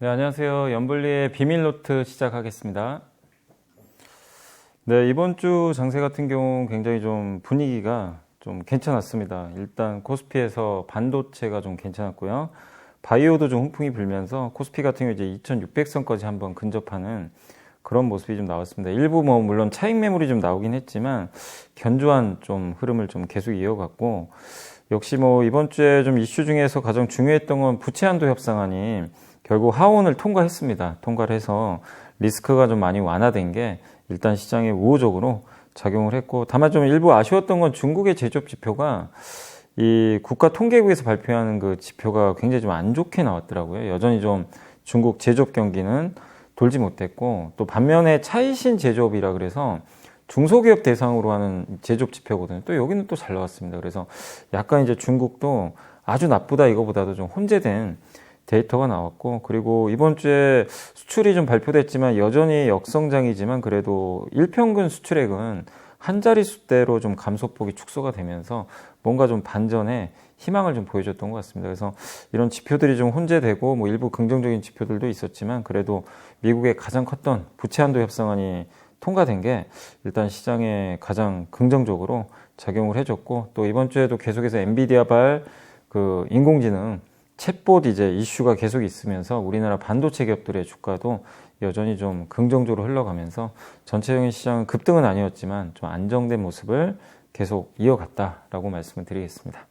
네, 안녕하세요. 연블리의 비밀노트 시작하겠습니다. 네, 이번 주 장세 같은 경우 굉장히 좀 분위기가 좀 괜찮았습니다. 일단 코스피에서 반도체가 좀 괜찮았고요. 바이오도 좀 훈풍이 불면서 코스피 같은 경우 이제 2600선까지 한번 근접하는 그런 모습이 좀 나왔습니다. 일부 물론 차익 매물이 좀 나오긴 했지만 견조한 좀 흐름을 좀 계속 이어갔고, 역시 이번 주에 좀 이슈 중에서 가장 중요했던 건 부채 한도 협상안이 결국 하원을 통과했습니다. 통과를 해서 리스크가 좀 많이 완화된 게 일단 시장에 우호적으로 작용을 했고, 다만 좀 일부 아쉬웠던 건 중국의 제조업 지표가 이 국가통계국에서 발표하는 그 지표가 굉장히 좀 안 좋게 나왔더라고요. 여전히 좀 중국 제조업 경기는 돌지 못했고, 또 반면에 차이신 제조업이라 그래서 중소기업 대상으로 하는 제조업 지표거든요. 또 여기는 또 잘 나왔습니다. 그래서 약간 이제 중국도 아주 나쁘다 이거보다도 좀 혼재된 데이터가 나왔고, 그리고 이번 주에 수출이 좀 발표됐지만 여전히 역성장이지만 그래도 일평균 수출액은 한 자릿수대로 좀 감소폭이 축소가 되면서 뭔가 좀 반전의 희망을 좀 보여줬던 것 같습니다. 그래서 이런 지표들이 좀 혼재되고 일부 긍정적인 지표들도 있었지만 그래도 미국의 가장 컸던 부채 한도 협상안이 통과된 게 일단 시장에 가장 긍정적으로 작용을 해줬고, 또 이번 주에도 계속해서 엔비디아발 그 인공지능 챗봇 이제 이슈가 계속 있으면서 우리나라 반도체 기업들의 주가도 여전히 좀 긍정적으로 흘러가면서 전체적인 시장은 급등은 아니었지만 좀 안정된 모습을 계속 이어갔다라고 말씀을 드리겠습니다.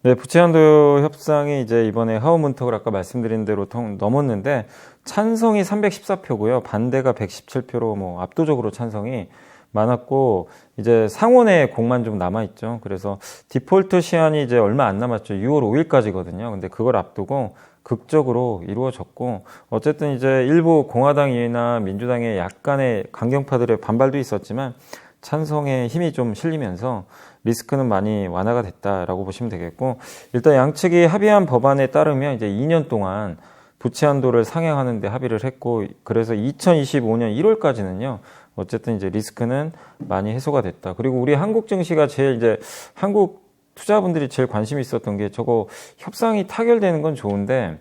네, 부채 한도 협상이 이제 이번에 하원 문턱을 아까 말씀드린 대로 넘었는데 찬성이 314표고요. 반대가 117표로 압도적으로 찬성이 많았고, 이제 상원의 공만 좀 남아있죠. 그래서 디폴트 시한이 이제 얼마 안 남았죠. 6월 5일까지거든요. 근데 그걸 앞두고 극적으로 이루어졌고, 어쨌든 이제 일부 공화당이나 민주당의 약간의 강경파들의 반발도 있었지만 찬성의 힘이 좀 실리면서 리스크는 많이 완화가 됐다라고 보시면 되겠고, 일단 양측이 합의한 법안에 따르면 이제 2년 동안 부채 한도를 상향하는 데 합의를 했고, 그래서 2025년 1월까지는요. 어쨌든 이제 리스크는 많이 해소가 됐다. 그리고 우리 한국 증시가 제일 이제 한국 투자분들이 제일 관심이 있었던 게 저거 협상이 타결되는 건 좋은데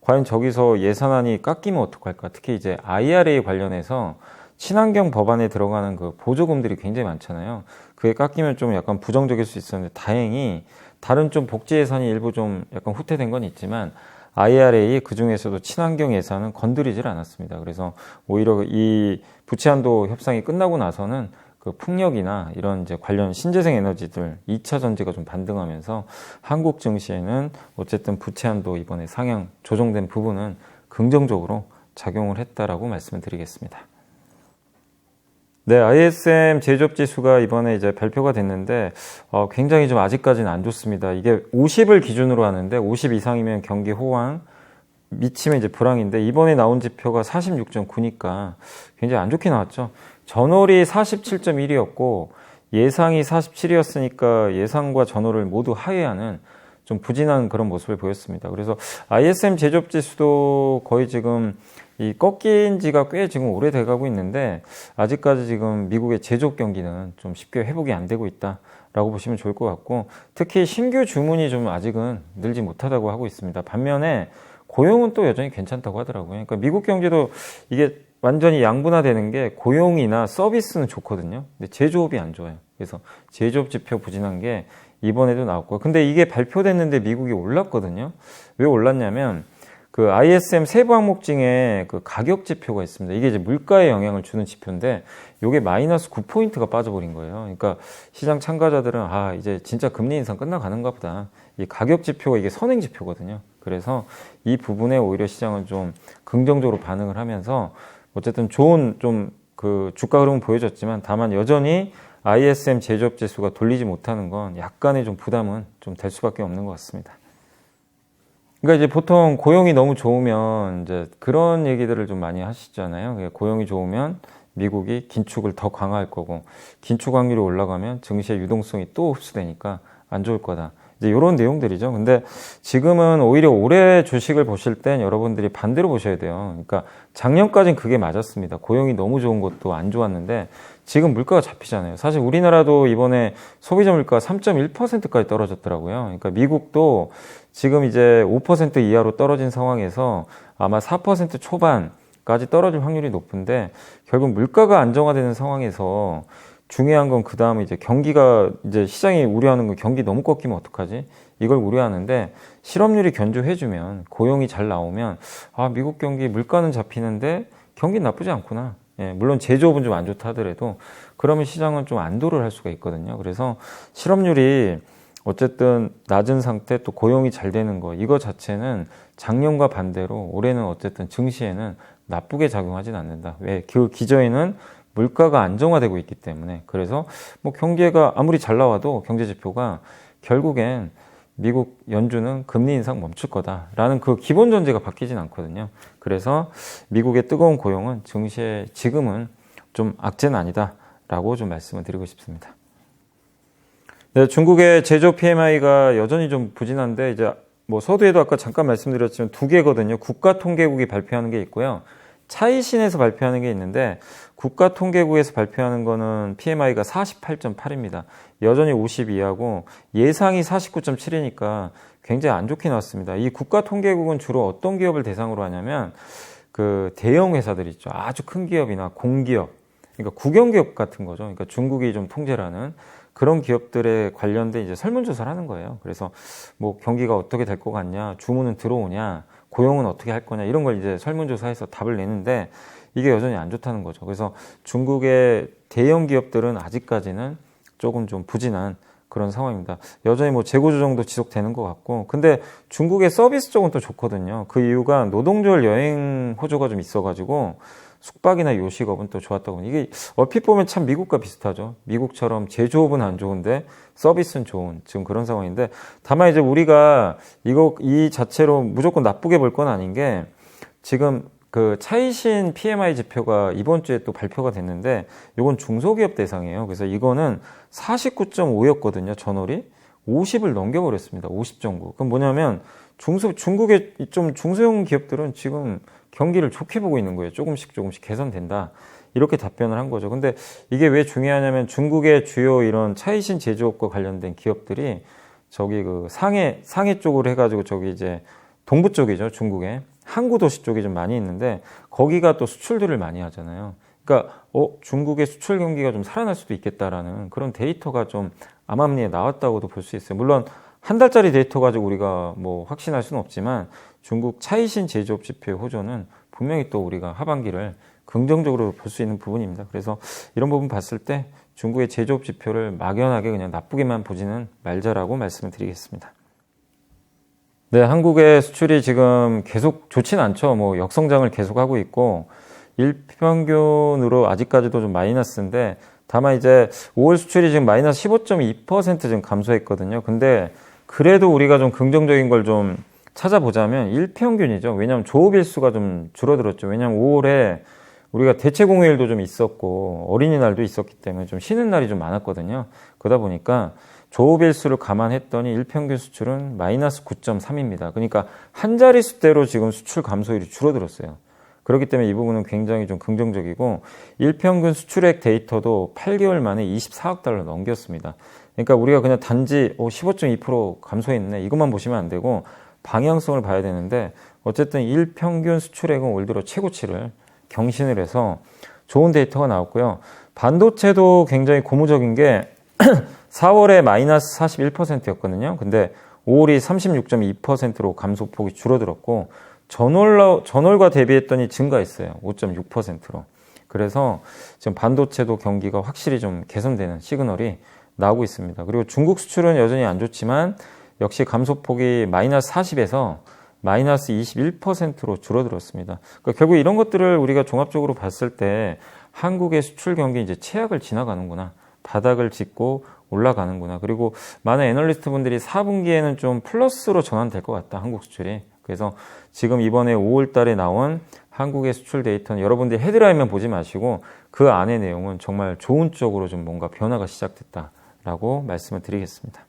과연 저기서 예산안이 깎이면 어떡할까? 특히 이제 IRA 관련해서 친환경 법안에 들어가는 그 보조금들이 굉장히 많잖아요. 그게 깎이면 좀 약간 부정적일 수 있었는데 다행히 다른 좀 복지 예산이 일부 좀 약간 후퇴된 건 있지만 IRA 그중에서도 친환경 예산은 건드리질 않았습니다. 그래서 오히려 이 부채 한도 협상이 끝나고 나서는 그 풍력이나 이런 이제 관련 신재생 에너지들 2차 전지가 좀 반등하면서 한국 증시에는 어쨌든 부채 한도 이번에 상향 조정된 부분은 긍정적으로 작용을 했다라고 말씀을 드리겠습니다. 네, ISM 제조업 지수가 이번에 이제 발표가 됐는데 굉장히 좀 아직까지는 안 좋습니다. 이게 50을 기준으로 하는데 50 이상이면 경기 호황, 미치면 이제 불황인데 이번에 나온 지표가 46.9니까 굉장히 안 좋게 나왔죠. 전월이 47.1이었고 예상이 47이었으니까 예상과 전월을 모두 하회하는 좀 부진한 그런 모습을 보였습니다. 그래서 ISM 제조업 지수도 거의 지금 이 꺾인 지가 꽤 지금 오래돼 가고 있는데 아직까지 지금 미국의 제조업 경기는 좀 쉽게 회복이 안 되고 있다라고 보시면 좋을 것 같고, 특히 신규 주문이 좀 아직은 늘지 못하다고 하고 있습니다. 반면에 고용은 또 여전히 괜찮다고 하더라고요. 그러니까 미국 경제도 이게 완전히 양분화되는 게 고용이나 서비스는 좋거든요. 근데 제조업이 안 좋아요. 그래서 제조업 지표 부진한 게 이번에도 나왔고요. 근데 이게 발표됐는데 미국이 올랐거든요. 왜 올랐냐면 그 ISM 세부 항목 중에 그 가격 지표가 있습니다. 이게 이제 물가에 영향을 주는 지표인데 이게 마이너스 9포인트가 빠져버린 거예요. 그러니까 시장 참가자들은 이제 진짜 금리 인상 끝나가는가 보다. 이 가격 지표가 이게 선행 지표거든요. 그래서 이 부분에 오히려 시장은 좀 긍정적으로 반응을 하면서 어쨌든 좋은 좀 그 주가 흐름을 보여줬지만 다만 여전히 ISM 제조업 지수가 돌리지 못하는 건 약간의 좀 부담은 좀 될 수밖에 없는 것 같습니다. 그러니까 이제 보통 고용이 너무 좋으면 이제 그런 얘기들을 좀 많이 하시잖아요. 고용이 좋으면 미국이 긴축을 더 강화할 거고, 긴축 확률이 올라가면 증시의 유동성이 또 흡수되니까 안 좋을 거다. 이제 이런 내용들이죠. 근데 지금은 오히려 올해 주식을 보실 땐 여러분들이 반대로 보셔야 돼요. 그러니까 작년까지는 그게 맞았습니다. 고용이 너무 좋은 것도 안 좋았는데 지금 물가가 잡히잖아요. 사실 우리나라도 이번에 소비자 물가가 3.1%까지 떨어졌더라고요. 그러니까 미국도 지금 이제 5% 이하로 떨어진 상황에서 아마 4% 초반까지 떨어질 확률이 높은데, 결국 물가가 안정화되는 상황에서 중요한 건 그 다음에 이제 경기가, 이제 시장이 우려하는 건 경기 너무 꺾이면 어떡하지? 이걸 우려하는데, 실업률이 견조해주면, 고용이 잘 나오면, 아, 미국 경기 물가는 잡히는데 경기 나쁘지 않구나. 예, 물론 제조업은 좀 안 좋다 하더라도 그러면 시장은 좀 안도를 할 수가 있거든요. 그래서 실업률이 어쨌든 낮은 상태, 또 고용이 잘 되는 거, 이거 자체는 작년과 반대로 올해는 어쨌든 증시에는 나쁘게 작용하진 않는다. 왜? 그 기저에는 물가가 안정화되고 있기 때문에. 그래서 뭐 경기가 아무리 잘 나와도 경제 지표가 결국엔 미국 연준은 금리 인상 멈출 거다라는 그 기본 전제가 바뀌진 않거든요. 그래서 미국의 뜨거운 고용은 증시에 지금은 좀 악재는 아니다라고 좀 말씀을 드리고 싶습니다. 네, 중국의 제조 PMI가 여전히 좀 부진한데, 이제 뭐 서두에도 아까 잠깐 말씀드렸지만 두 개거든요. 국가통계국이 발표하는 게 있고요. 차이신에서 발표하는 게 있는데, 국가통계국에서 발표하는 거는 PMI가 48.8입니다. 여전히 50 이하고 예상이 49.7이니까 굉장히 안 좋게 나왔습니다. 이 국가통계국은 주로 어떤 기업을 대상으로 하냐면 그 대형 회사들 있죠. 아주 큰 기업이나 공기업, 그러니까 국영기업 같은 거죠. 그러니까 중국이 좀 통제를 하는 그런 기업들에 관련된 이제 설문조사를 하는 거예요. 그래서 뭐 경기가 어떻게 될 것 같냐, 주문은 들어오냐, 고용은 어떻게 할 거냐, 이런 걸 이제 설문조사해서 답을 내는데, 이게 여전히 안 좋다는 거죠. 그래서 중국의 대형 기업들은 아직까지는 조금 좀 부진한 그런 상황입니다. 여전히 뭐 재고 조정도 지속되는 것 같고, 근데 중국의 서비스 쪽은 또 좋거든요. 그 이유가 노동절 여행 호조가 좀 있어가지고 숙박이나 요식업은 또 좋았다고. 이게 얼핏 보면 참 미국과 비슷하죠. 미국처럼 제조업은 안 좋은데 서비스는 좋은 지금 그런 상황인데, 다만 이제 우리가 이 자체로 무조건 나쁘게 볼 건 아닌 게, 지금 그 차이신 PMI 지표가 이번 주에 또 발표가 됐는데, 이건 중소기업 대상이에요. 그래서 이거는 49.5였거든요. 전월이 50을 넘겨버렸습니다. 50 정도. 그럼 뭐냐면 중국의 좀 중소형 기업들은 지금 경기를 좋게 보고 있는 거예요. 조금씩 개선된다, 이렇게 답변을 한 거죠. 근데 이게 왜 중요하냐면, 중국의 주요 이런 차이신 제조업과 관련된 기업들이 저기 그 상해 쪽으로 해가지고 저기 이제 동부 쪽이죠. 중국에 항구 도시 쪽이 좀 많이 있는데, 거기가 또 수출들을 많이 하잖아요. 그러니까 중국의 수출 경기가 좀 살아날 수도 있겠다라는 그런 데이터가 좀 암암리에 나왔다고도 볼 수 있어요. 물론 한 달짜리 데이터 가지고 우리가 뭐 확신할 수는 없지만, 중국 차이신 제조업 지표의 호조는 분명히 또 우리가 하반기를 긍정적으로 볼 수 있는 부분입니다. 그래서 이런 부분 봤을 때 중국의 제조업 지표를 막연하게 그냥 나쁘게만 보지는 말자라고 말씀을 드리겠습니다. 네, 한국의 수출이 지금 계속 좋진 않죠. 뭐 역성장을 계속하고 있고, 일평균으로 아직까지도 좀 마이너스인데, 다만 이제 5월 수출이 지금 마이너스 15.2% 지금 감소했거든요. 근데 그래도 우리가 좀 긍정적인 걸 좀 찾아보자면 일평균이죠. 왜냐하면 조업일수가 좀 줄어들었죠. 왜냐하면 5월에 우리가 대체공휴일도 좀 있었고 어린이날도 있었기 때문에 좀 쉬는 날이 좀 많았거든요. 그러다 보니까 조업일수를 감안했더니 일평균 수출은 마이너스 9.3입니다. 그러니까 한 자릿수대로 지금 수출 감소율이 줄어들었어요. 그렇기 때문에 이 부분은 굉장히 좀 긍정적이고, 일평균 수출액 데이터도 8개월 만에 24억 달러 넘겼습니다. 그러니까 우리가 그냥 단지 15.2% 감소했네, 이것만 보시면 안 되고 방향성을 봐야 되는데, 어쨌든 일평균 수출액은 올 들어 최고치를 경신을 해서 좋은 데이터가 나왔고요. 반도체도 굉장히 고무적인 게 4월에 마이너스 41%였거든요. 근데 5월이 36.2%로 감소폭이 줄어들었고, 전월과 대비했더니 증가했어요. 5.6%로. 그래서 지금 반도체도 경기가 확실히 좀 개선되는 시그널이 나오고 있습니다. 그리고 중국 수출은 여전히 안 좋지만 역시 감소폭이 마이너스 40에서 마이너스 21%로 줄어들었습니다. 그러니까 결국 이런 것들을 우리가 종합적으로 봤을 때 한국의 수출 경기 이제 최악을 지나가는구나, 바닥을 짚고 올라가는구나. 그리고 많은 애널리스트 분들이 4분기에는 좀 플러스로 전환될 것 같다, 한국 수출이. 그래서 지금 이번에 5월 달에 나온 한국의 수출 데이터는 여러분들이 헤드라인만 보지 마시고 그 안의 내용은 정말 좋은 쪽으로 좀 뭔가 변화가 시작됐다라고 말씀을 드리겠습니다.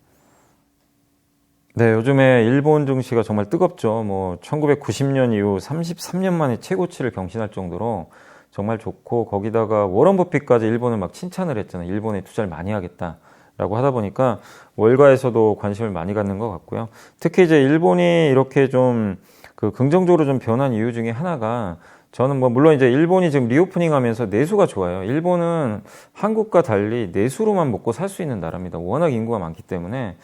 네, 요즘에 일본 증시가 정말 뜨겁죠. 뭐 1990년 이후 33년 만에 최고치를 경신할 정도로 정말 좋고, 거기다가 워런 버핏까지 일본을 막 칭찬을 했잖아요. 일본에 투자를 많이 하겠다라고 하다 보니까 월가에서도 관심을 많이 갖는 것 같고요. 특히 이제 일본이 이렇게 좀 그 긍정적으로 좀 변한 이유 중에 하나가, 저는 뭐 물론 이제 일본이 지금 리오프닝 하면서 내수가 좋아요. 일본은 한국과 달리 내수로만 먹고 살 수 있는 나라입니다. 워낙 인구가 많기 때문에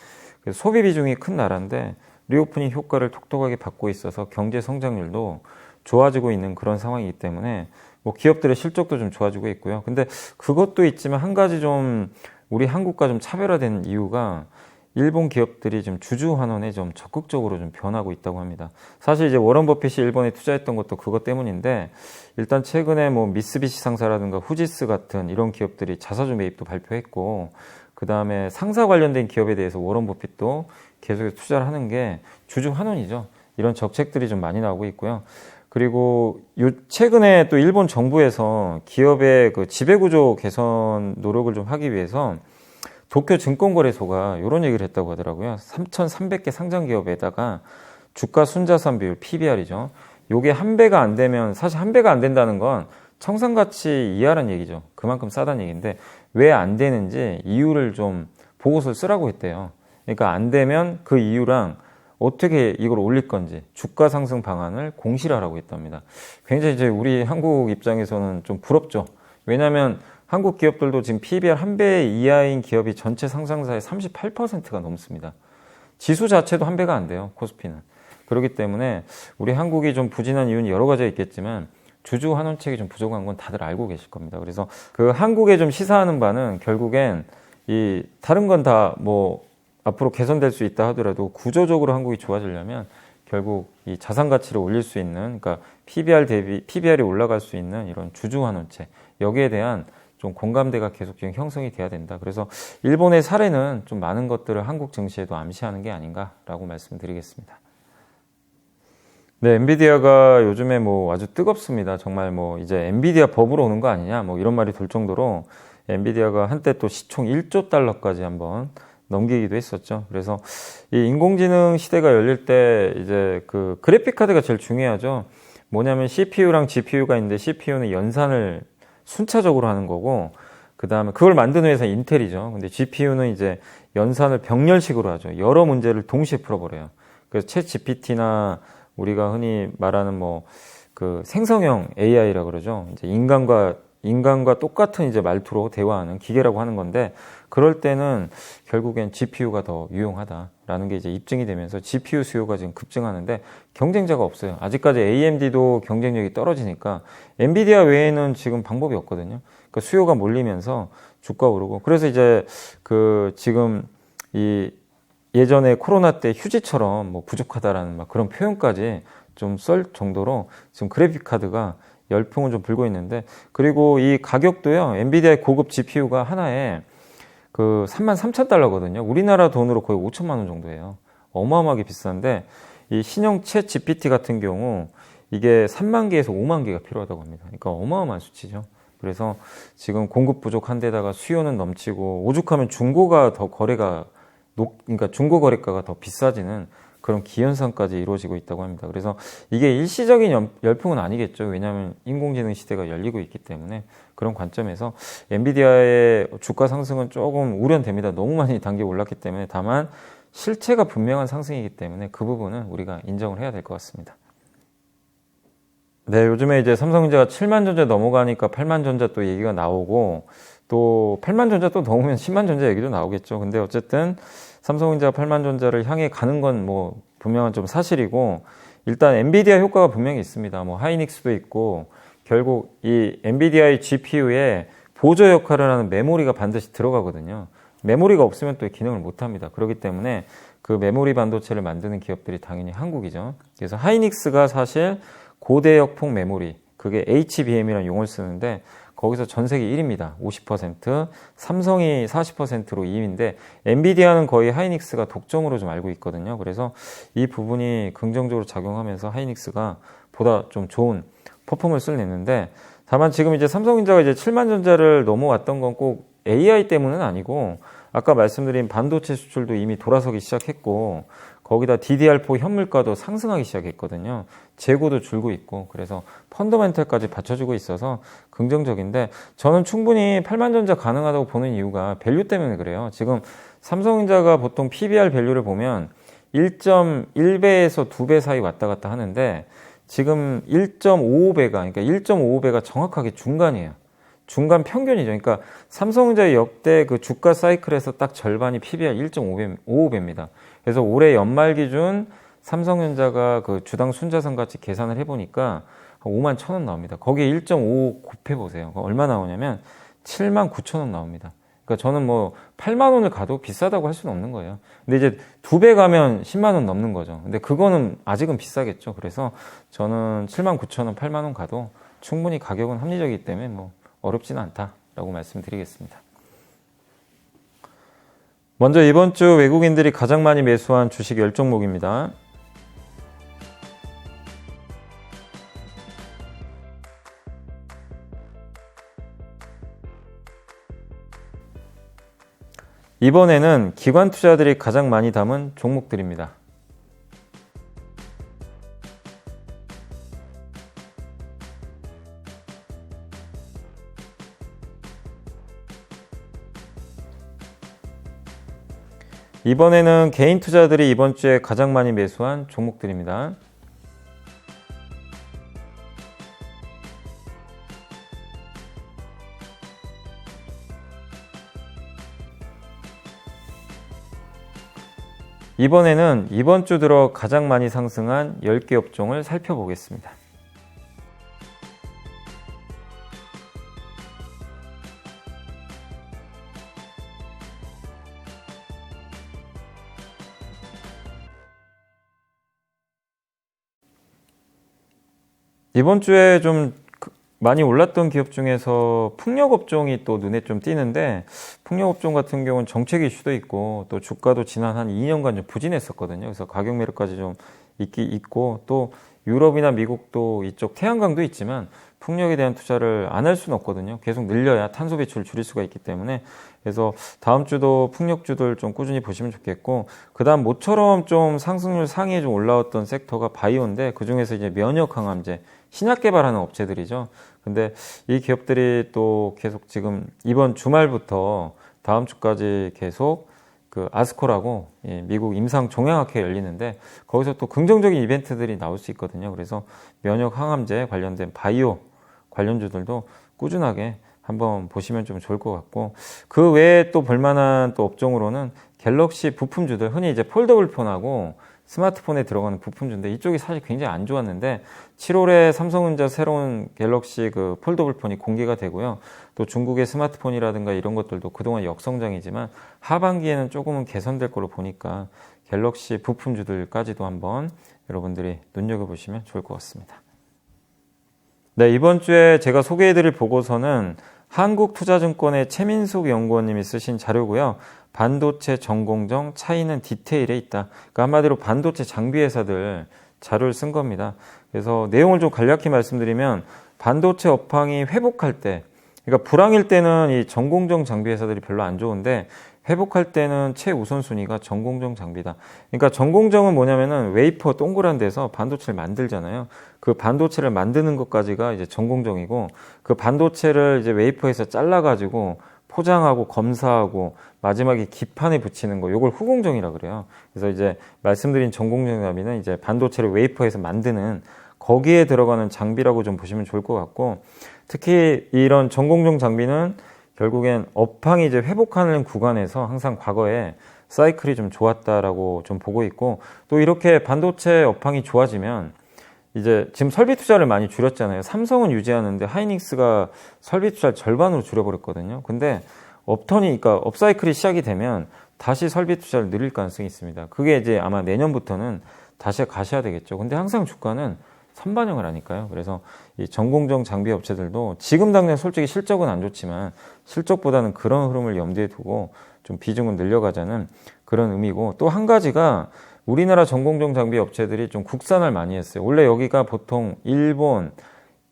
소비 비중이 큰 나라인데 리오프닝 효과를 톡톡하게 받고 있어서 경제 성장률도 좋아지고 있는 그런 상황이기 때문에 뭐 기업들의 실적도 좀 좋아지고 있고요. 근데 그것도 있지만 한 가지 좀 우리 한국과 좀 차별화된 이유가, 일본 기업들이 좀 주주 환원에 좀 적극적으로 좀 변하고 있다고 합니다. 사실 이제 워런 버핏이 일본에 투자했던 것도 그것 때문인데, 일단 최근에 뭐 미쓰비시 상사라든가 후지스 같은 이런 기업들이 자사주 매입도 발표했고, 그 다음에 상사 관련된 기업에 대해서 워런 버핏도 계속해서 투자를 하는 게 주주 환원이죠. 이런 정책들이 좀 많이 나오고 있고요. 그리고 최근에 또 일본 정부에서 기업의 그 지배구조 개선 노력을 좀 하기 위해서 도쿄 증권거래소가 이런 얘기를 했다고 하더라고요. 3,300개 상장 기업에다가 주가 순자산 비율, PBR이죠. 요게 한 배가 안 되면, 사실 한 배가 안 된다는 건 청산가치 이하라는 얘기죠. 그만큼 싸다는 얘기인데, 왜 안 되는지 이유를 좀 보고서를 쓰라고 했대요. 그러니까 안 되면 그 이유랑 어떻게 이걸 올릴 건지 주가 상승 방안을 공시하라고 했답니다. 굉장히 이제 우리 한국 입장에서는 좀 부럽죠. 왜냐하면 한국 기업들도 지금 PBR 한 배 이하인 기업이 전체 상장사의 38%가 넘습니다. 지수 자체도 한 배가 안 돼요, 코스피는. 그렇기 때문에 우리 한국이 좀 부진한 이유는 여러 가지가 있겠지만 주주 환원책이 좀 부족한 건 다들 알고 계실 겁니다. 그래서 그 한국에 좀 시사하는 바는, 결국엔 이 다른 건 다 뭐 앞으로 개선될 수 있다 하더라도 구조적으로 한국이 좋아지려면 결국 이 자산 가치를 올릴 수 있는, 그러니까 PBR이 올라갈 수 있는 이런 주주 환원책, 여기에 대한 좀 공감대가 계속 지금 형성이 돼야 된다. 그래서 일본의 사례는 좀 많은 것들을 한국 증시에도 암시하는 게 아닌가라고 말씀드리겠습니다. 네, 엔비디아가 요즘에 뭐 아주 뜨겁습니다. 정말 뭐 이제 엔비디아 법으로 오는 거 아니냐, 뭐 이런 말이 돌 정도로 엔비디아가 한때 또 시총 1조 달러까지 한번 넘기기도 했었죠. 그래서 이 인공지능 시대가 열릴 때 이제 그 그래픽 카드가 제일 중요하죠. 뭐냐면 CPU랑 GPU가 있는데, CPU는 연산을 순차적으로 하는 거고, 그 다음에 그걸 만드는 회사 인텔이죠. 근데 GPU는 이제 연산을 병렬식으로 하죠. 여러 문제를 동시에 풀어버려요. 그래서 챗 GPT나 우리가 흔히 말하는 뭐 그 생성형 AI라 그러죠. 이제 인간과 똑같은 이제 말투로 대화하는 기계라고 하는 건데, 그럴 때는 결국엔 GPU가 더 유용하다라는 게 이제 입증이 되면서 GPU 수요가 지금 급증하는데 경쟁자가 없어요. 아직까지 AMD도 경쟁력이 떨어지니까 엔비디아 외에는 지금 방법이 없거든요. 그러니까 수요가 몰리면서 주가 오르고, 그래서 이제 그 지금 이 예전에 코로나 때 휴지처럼 뭐 부족하다라는 막 그런 표현까지 좀 썰 정도로 지금 그래픽 카드가 열풍은 좀 불고 있는데, 그리고 이 가격도요, 엔비디아의 고급 GPU가 하나에 그 33,000달러거든요. 우리나라 돈으로 거의 5천만 원 정도예요. 어마어마하게 비싼데, 이 신형 챗 GPT 같은 경우 이게 3만 개에서 5만 개가 필요하다고 합니다. 그러니까 어마어마한 수치죠. 그래서 지금 공급 부족한 데다가 수요는 넘치고, 오죽하면 중고가 더 그러니까 중고 거래가가 더 비싸지는 그런 기현상까지 이루어지고 있다고 합니다. 그래서 이게 일시적인 열풍은 아니겠죠. 왜냐하면 인공지능 시대가 열리고 있기 때문에. 그런 관점에서 엔비디아의 주가 상승은 조금 우려됩니다. 너무 많이 단계 올랐기 때문에. 다만 실체가 분명한 상승이기 때문에 그 부분은 우리가 인정을 해야 될 것 같습니다. 네, 요즘에 이제 삼성전자가 7만 전자 넘어가니까 8만 전자 또 얘기가 나오고, 또 8만 전자 또 넘으면 10만 전자 얘기도 나오겠죠. 근데 어쨌든 삼성전자가 8만 전자를 향해 가는 건 뭐 분명한 좀 사실이고, 일단 엔비디아 효과가 분명히 있습니다. 뭐 하이닉스도 있고, 결국 이 엔비디아의 GPU에 보조 역할을 하는 메모리가 반드시 들어가거든요. 메모리가 없으면 또 기능을 못 합니다. 그렇기 때문에 그 메모리 반도체를 만드는 기업들이 당연히 한국이죠. 그래서 하이닉스가 사실 고대역폭 메모리, 그게 HBM이라는 용어를 쓰는데, 거기서 전 세계 1위입니다. 50%, 삼성이 40%로 2위인데, 엔비디아는 거의 하이닉스가 독점으로 좀 알고 있거든요. 그래서 이 부분이 긍정적으로 작용하면서 하이닉스가 보다 좀 좋은 퍼포먼스를 냈는데, 다만 지금 이제 삼성전자가 이제 7만 전자를 넘어왔던 건 꼭 AI 때문은 아니고, 아까 말씀드린 반도체 수출도 이미 돌아서기 시작했고 거기다 DDR4 현물가도 상승하기 시작했거든요. 재고도 줄고 있고 그래서 펀더멘털까지 받쳐주고 있어서 긍정적인데 저는 충분히 8만전자 가능하다고 보는 이유가 밸류 때문에 그래요. 지금 삼성전자가 보통 PBR 밸류를 보면 1.1배에서 2배 사이 왔다 갔다 하는데 지금 1.55배가 그러니까 1.55배가 정확하게 중간이에요. 중간 평균이죠. 그러니까 삼성전자의 역대 그 주가 사이클에서 딱 절반이 PBR 1.55배입니다. 그래서 올해 연말 기준 삼성전자가 그 주당 순자산 가치 계산을 해보니까 5만 1천 원 나옵니다. 거기에 1.55 곱해보세요. 얼마 나오냐면 7만 9천 원 나옵니다. 그러니까 저는 뭐 8만 원을 가도 비싸다고 할 수는 없는 거예요. 근데 이제 2배 가면 10만 원 넘는 거죠. 근데 그거는 아직은 비싸겠죠. 그래서 저는 7만 9천 원, 8만 원 가도 충분히 가격은 합리적이기 때문에 뭐 어렵지는 않다라고 말씀드리겠습니다. 먼저 이번 주 외국인들이 가장 많이 매수한 주식 10종목입니다. 이번에는 기관 투자들이 가장 많이 담은 종목들입니다. 이번에는 개인 투자들이 이번 주에 가장 많이 매수한 종목들입니다. 이번에는 이번 주 들어 가장 많이 상승한 10개 업종을 살펴보겠습니다. 이번 주에 좀 많이 올랐던 기업 중에서 풍력업종이 또 눈에 좀 띄는데 풍력업종 같은 경우는 정책 이슈도 있고 또 주가도 지난 한 2년간 좀 부진했었거든요. 그래서 가격 매력까지 좀 있고 또 유럽이나 미국도 이쪽 태양광도 있지만 풍력에 대한 투자를 안 할 수는 없거든요. 계속 늘려야 탄소 배출을 줄일 수가 있기 때문에 그래서 다음 주도 풍력주들 좀 꾸준히 보시면 좋겠고 그다음 모처럼 좀 상승률 상위에 좀 올라왔던 섹터가 바이오인데 그중에서 이제 면역 항암제 신약 개발하는 업체들이죠. 근데 이 기업들이 또 계속 지금 이번 주말부터 다음 주까지 계속 그 아스코라고 미국 임상 종양학회 열리는데 거기서 또 긍정적인 이벤트들이 나올 수 있거든요. 그래서 면역 항암제 관련된 바이오 관련주들도 꾸준하게 한번 보시면 좀 좋을 것 같고 그 외에 또 볼만한 또 업종으로는 갤럭시 부품주들 흔히 이제 폴더블 폰하고 스마트폰에 들어가는 부품주인데 이쪽이 사실 굉장히 안 좋았는데 7월에 삼성전자 새로운 갤럭시 그 폴더블 폰이 공개가 되고요. 또 중국의 스마트폰이라든가 이런 것들도 그동안 역성장이지만 하반기에는 조금은 개선될 걸로 보니까 갤럭시 부품주들까지도 한번 여러분들이 눈여겨보시면 좋을 것 같습니다. 네, 이번 주에 제가 소개해드릴 보고서는 한국투자증권의 최민숙 연구원님이 쓰신 자료고요. 반도체 전공정 차이는 디테일에 있다. 그러니까 한마디로 반도체 장비 회사들 자료를 쓴 겁니다. 그래서 내용을 좀 간략히 말씀드리면 반도체 업황이 회복할 때, 그러니까 불황일 때는 이 전공정 장비 회사들이 별로 안 좋은데 회복할 때는 최우선순위가 전공정 장비다. 그러니까 전공정은 뭐냐면은 웨이퍼 동그란 데서 반도체를 만들잖아요. 그 반도체를 만드는 것까지가 이제 전공정이고 그 반도체를 이제 웨이퍼에서 잘라가지고 포장하고 검사하고 마지막에 기판에 붙이는 거, 요걸 후공정이라 그래요. 그래서 이제 말씀드린 전공정 장비는 이제 반도체를 웨이퍼에서 만드는 거기에 들어가는 장비라고 좀 보시면 좋을 것 같고 특히 이런 전공정 장비는 결국엔 업황이 이제 회복하는 구간에서 항상 과거에 사이클이 좀 좋았다라고 좀 보고 있고 또 이렇게 반도체 업황이 좋아지면 이제 지금 설비 투자를 많이 줄였잖아요. 삼성은 유지하는데 하이닉스가 설비 투자를 절반으로 줄여버렸거든요. 근데 업턴이, 그러니까 업사이클이 시작이 되면 다시 설비 투자를 늘릴 가능성이 있습니다. 그게 이제 아마 내년부터는 다시 가셔야 되겠죠. 근데 항상 주가는 선반영을 하니까요. 그래서 이 전공정 장비 업체들도 지금 당장 솔직히 실적은 안 좋지만 실적보다는 그런 흐름을 염두에 두고 좀 비중을 늘려가자는 그런 의미고 또 한 가지가 우리나라 전공정 장비 업체들이 좀 국산화를 많이 했어요. 원래 여기가 보통 일본,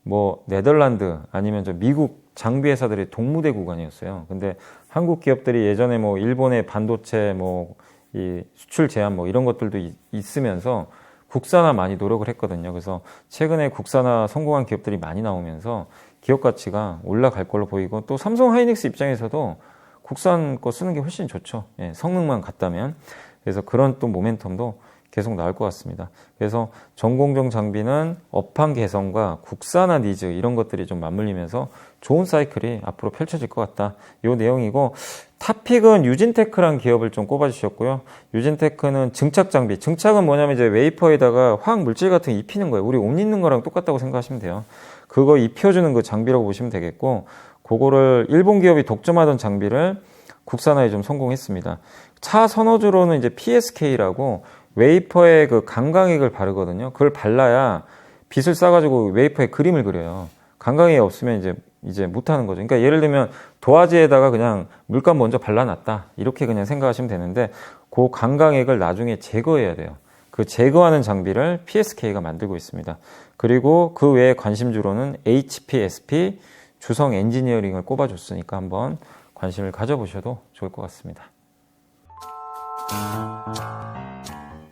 뭐 네덜란드 아니면 저 미국 장비 회사들의 동무대 구간이었어요. 근데 한국 기업들이 예전에 뭐 일본의 반도체 뭐 이 수출 제한 뭐 이런 것들도 있으면서 국산화 많이 노력을 했거든요. 그래서 최근에 국산화 성공한 기업들이 많이 나오면서 기업 가치가 올라갈 걸로 보이고, 또 삼성 하이닉스 입장에서도 국산 거 쓰는 게 훨씬 좋죠. 예, 성능만 같다면. 그래서 그런 또 모멘텀도 계속 나올 것 같습니다. 그래서 전공정 장비는 업황 개선과 국산화 니즈 이런 것들이 좀 맞물리면서 좋은 사이클이 앞으로 펼쳐질 것 같다. 이 내용이고, 탑픽은 유진테크라는 기업을 좀 꼽아주셨고요. 유진테크는 증착 장비. 증착은 뭐냐면 이제 웨이퍼에다가 화학 물질 같은 거 입히는 거예요. 우리 옷 입는 거랑 똑같다고 생각하시면 돼요. 그거 입혀주는 그 장비라고 보시면 되겠고, 그거를 일본 기업이 독점하던 장비를 국산화에 좀 성공했습니다. 차 선호주로는 이제 PSK라고 웨이퍼에 그 강강액을 바르거든요. 그걸 발라야 빗을 싸가지고 웨이퍼에 그림을 그려요. 강강액이 없으면 이제 못하는 거죠. 그러니까 예를 들면 도화지에다가 그냥 물감 먼저 발라놨다, 이렇게 그냥 생각하시면 되는데, 그 강강액을 나중에 제거해야 돼요. 그 제거하는 장비를 PSK가 만들고 있습니다. 그리고 그 외에 관심주로는 HPSP, 주성 엔지니어링을 꼽아줬으니까 한번 관심을 가져보셔도 좋을 것 같습니다.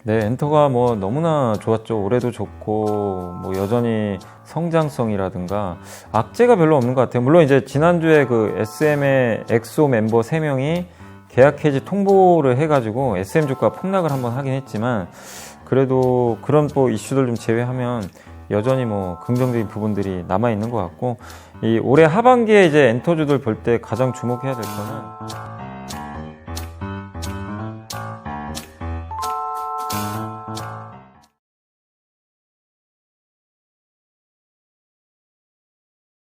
네, 엔터가 뭐 너무나 좋았죠. 올해도 좋고, 뭐 여전히 성장성이라든가 악재가 별로 없는 것 같아요. 물론 이제 지난주에 그 SM의 엑소 멤버 3명이 계약 해지 통보를 해가지고 SM 주가 폭락을 한번 하긴 했지만, 그래도 그런 뭐 이슈들 좀 제외하면 여전히 뭐 긍정적인 부분들이 남아있는 것 같고, 이 올해 하반기에 이제 엔터주들 볼 때 가장 주목해야 될 거는